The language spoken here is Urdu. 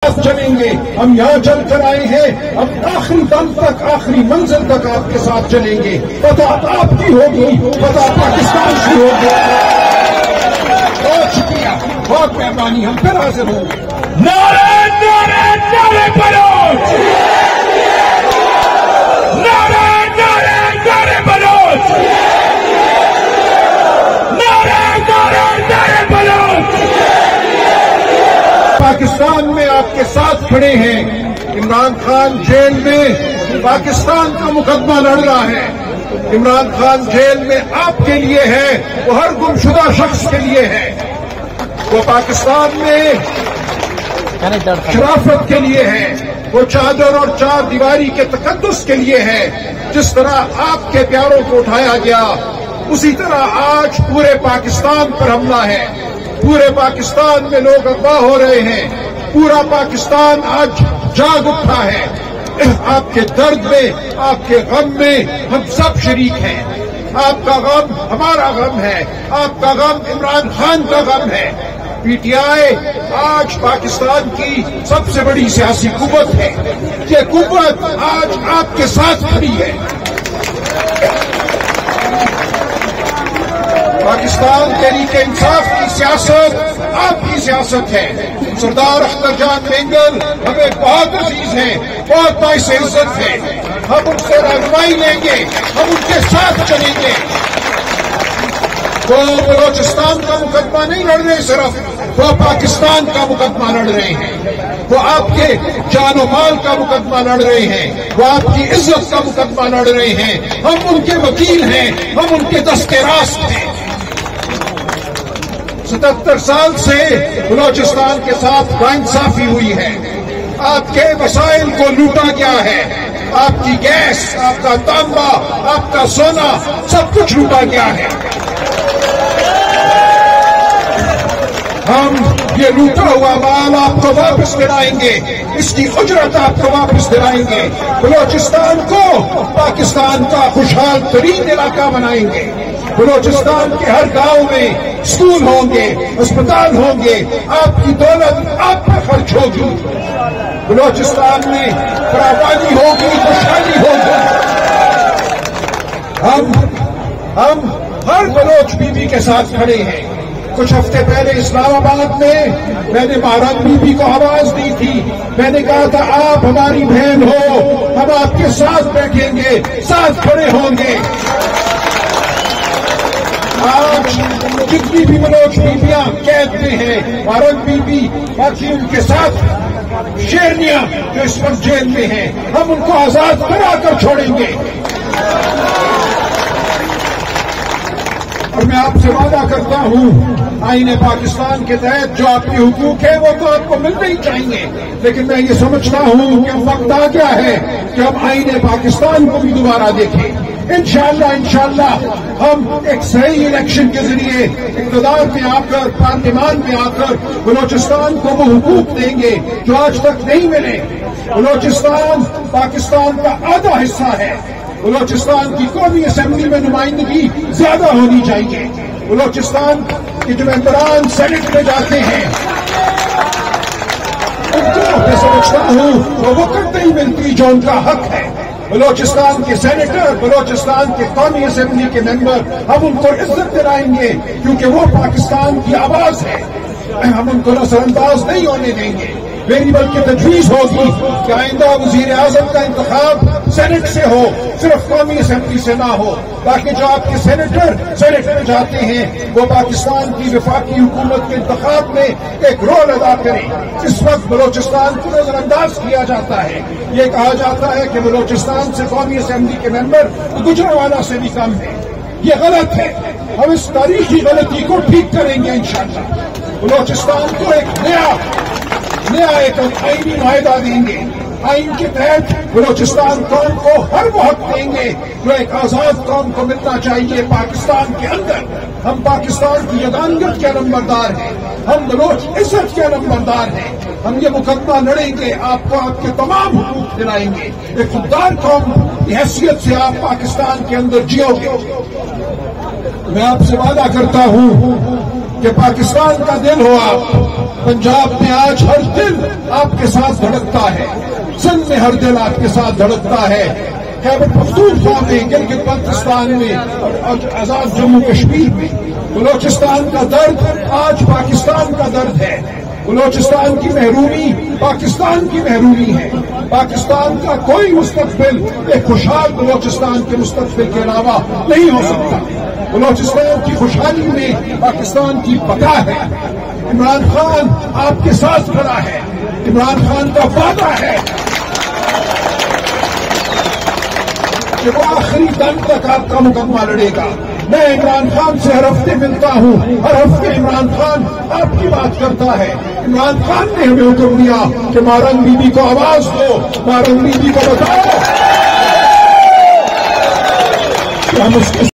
چلیں گے. ہم یہاں چل کر آئے ہیں، اب آخری دم تک، آخری منزل تک آپ کے ساتھ چلیں گے. پتہ آپ کی ہوگی، پتہ پاکستان کی ہوگی. بہت شکریہ، بہت مہربانی. ہم پھر حاضر ہوں گے. نعرہ نعرہ نعرہ بلوچ، نعرہ نعرہ نعرہ بلوچ، نعرہ نعرہ نعرہ بلوچ. پاکستان میں آپ کے ساتھ کھڑے ہیں. عمران خان جیل میں پاکستان کا مقدمہ لڑ رہا ہے. عمران خان جیل میں آپ کے لیے ہے، وہ ہر گمشدہ شخص کے لیے ہے. وہ پاکستان میں شرافت کے لیے ہے، وہ چادر اور چار دیواری کے تقدس کے لیے ہے. جس طرح آپ کے پیاروں کو اٹھایا گیا، اسی طرح آج پورے پاکستان پر حملہ ہے. پورے پاکستان میں لوگ اغوا ہو رہے ہیں. پورا پاکستان آج جاگ اٹھا ہے. آپ کے درد میں، آپ کے غم میں ہم سب شریک ہیں. آپ کا غم ہمارا غم ہے، آپ کا غم عمران خان کا غم ہے. پی ٹی آئی آج پاکستان کی سب سے بڑی سیاسی قوت ہے. یہ قوت آج آپ کے ساتھ کھڑی ہے. پاکستان تحریک انصاف کی سیاست آپ کی سیاست ہے. سردار اختر جان مینگل ہمیں بہت عزیز ہیں، بہت باعث عزت ہیں. ہم ان سے رہنمائی لیں گے، ہم ان کے ساتھ چلیں گے. وہ بلوچستان کا مقدمہ نہیں لڑ رہے، صرف وہ پاکستان کا مقدمہ لڑ رہے ہیں. وہ آپ کے جان و مال کا مقدمہ لڑ رہے ہیں، وہ آپ کی عزت کا مقدمہ لڑ رہے ہیں. ہم ان کے وکیل ہیں، ہم ان کے دستے راست ہیں. 77 سال سے بلوچستان کے ساتھ ناانصافی ہوئی ہے. آپ کے وسائل کو لوٹا گیا ہے. آپ کی گیس، آپ کا تانبا، آپ کا سونا، سب کچھ لوٹا گیا ہے. ہم یہ لوٹا ہوا مال آپ کو واپس دلائیں گے، اس کی اجرت آپ کو واپس دلائیں گے. بلوچستان کو پاکستان کا خوشحال ترین علاقہ بنائیں گے. بلوچستان کے ہر گاؤں میں اسکول ہوں گے، اسپتال ہوں گے. آپ کی دولت آپ پر خرچ ہوگی. بلوچستان میں فراوانی ہوگی، خوشحالی ہوگی. ہم ہر بلوچ بیوی کے ساتھ کھڑے ہیں. کچھ ہفتے پہلے اسلام آباد میں نے مہاران بیوی کو آواز دی تھی. میں نے کہا تھا آپ ہماری بہن ہو، ہم آپ کے ساتھ بیٹھیں گے، ساتھ کھڑے ہوں گے. آج جتنی بھی بلوچ بیویاں قید میں ہیں، مہاران بیوی باقی ان کے ساتھ شیرنیاں جو اس وقت جیل میں ہیں، ہم ان کو آزاد کرا کر چھوڑیں گے. اور میں آپ سے وعدہ کرتا ہوں، آئین پاکستان کے تحت جو آپ کے حقوق ہیں وہ تو آپ کو ملنے ہی چاہیے، لیکن میں یہ سمجھتا ہوں کہ وقت آ گیا ہے کہ ہم آئین پاکستان کو بھی دوبارہ دیکھیں. انشاءاللہ ہم ایک صحیح الیکشن کے ذریعے اقتدار میں آ کر، پارلیمان میں آ کر بلوچستان کو وہ حقوق دیں گے جو آج تک نہیں ملے. بلوچستان پاکستان کا آدھا حصہ ہے. بلوچستان کی قومی اسمبلی میں نمائندگی زیادہ ہونی چاہیے. بلوچستان کے جو ممبران سینٹ میں جاتے ہیں ان کو میں سمجھتا ہوں وہ وقت نہیں ملتی جو ان کا حق ہے. بلوچستان کے سینیٹر، بلوچستان کے قومی اسمبلی کے ممبر، ہم ان کو عزت دلائیں گے کیونکہ وہ پاکستان کی آواز ہے. ہم ان کو نظر انداز نہیں ہونے دیں گے. میری بلکہ تجویز ہوگی کہ آئندہ وزیر اعظم کا انتخاب سینٹ سے ہو، صرف قومی اسمبلی سے نہ ہو، تاکہ جو آپ کے سینیٹر سینٹ میں جاتے ہیں وہ پاکستان کی وفاقی حکومت کے انتخاب میں ایک رول ادا کریں. اس وقت بلوچستان کو نظر انداز کیا جاتا ہے. یہ کہا جاتا ہے کہ بلوچستان سے قومی اسمبلی کے ممبر گجرانوالہ سے بھی کم ہے. یہ غلط ہے. ہم اس تاریخی غلطی کو ٹھیک کریں گے انشاءاللہ. بلوچستان کو ایک نیا ایک آئینی معاہدہ دیں گے. آئین کے تحت بلوچستان قوم کو ہر وہ حق دیں گے جو ایک آزاد قوم کو ملنا چاہیے پاکستان کے اندر. ہم پاکستان کی یگانگت کے نمبردار ہیں، ہم بلوچ عزت کے نمبردار ہیں. ہم یہ مقدمہ لڑیں گے، آپ کو آپ کے تمام حقوق دلائیں گے. ایک خوددار قوم کی حیثیت سے آپ پاکستان کے اندر جیو گے. میں آپ سے وعدہ کرتا ہوں کہ پاکستان کا دل ہو آپ. پنجاب میں آج ہر دل آپ کے ساتھ دھڑکتا ہے, سندھ میں ہر دل آپ کے ساتھ دھڑکتا ہے, خیبر پختونخوا میں, گلگت بلتستان میں, اور آزاد جموں کشمیر میں. بلوچستان کا درد آج پاکستان کا درد ہے. بلوچستان کی محرومی پاکستان کی محرومی ہے. پاکستان کا کوئی مستقبل ایک خوشحال بلوچستان کے مستقبل کے علاوہ نہیں ہو سکتا. بلوچستان کی خوشحالی میں پاکستان کی بقا ہے. عمران خان آپ کے ساتھ کھڑا ہے. عمران خان کا وعدہ ہے کہ وہ آخری دم تک آپ کا مقدمہ لڑے گا. میں عمران خان سے ہر ہفتے ملتا ہوں, ہر ہفتے عمران خان آپ کی بات کرتا ہے. عمران خان نے ہمیں حکم دیا کہ مارنگ بی بی کو آواز دو, مارنگ بی بی کو بتاؤ کہ ہم اس کے